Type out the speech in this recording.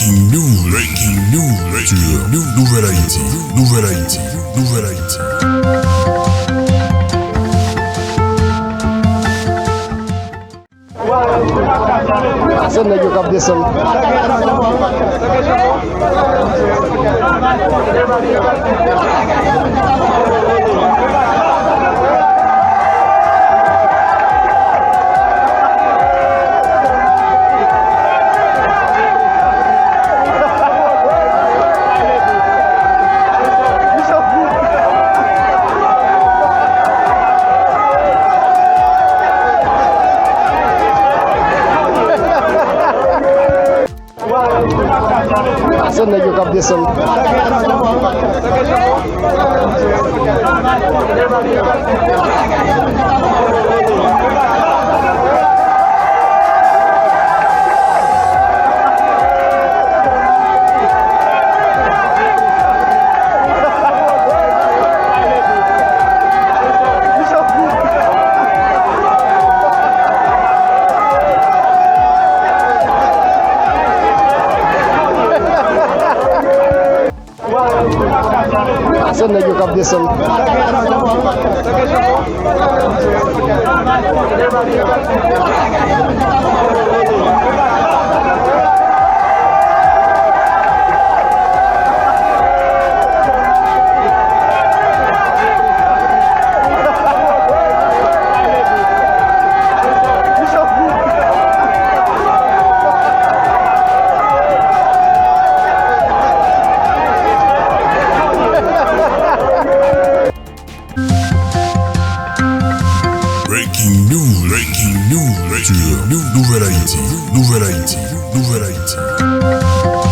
Breaking news sur Nouvelle Haïti, Nouvelle Haïti, Nouvelle Haïti. Asan na kap descend. Asan na kap descend. Asan na kap descend. Breaking news sur Nouvelle Haïti, Nouvelle Haïti, Nouvelle Haïti.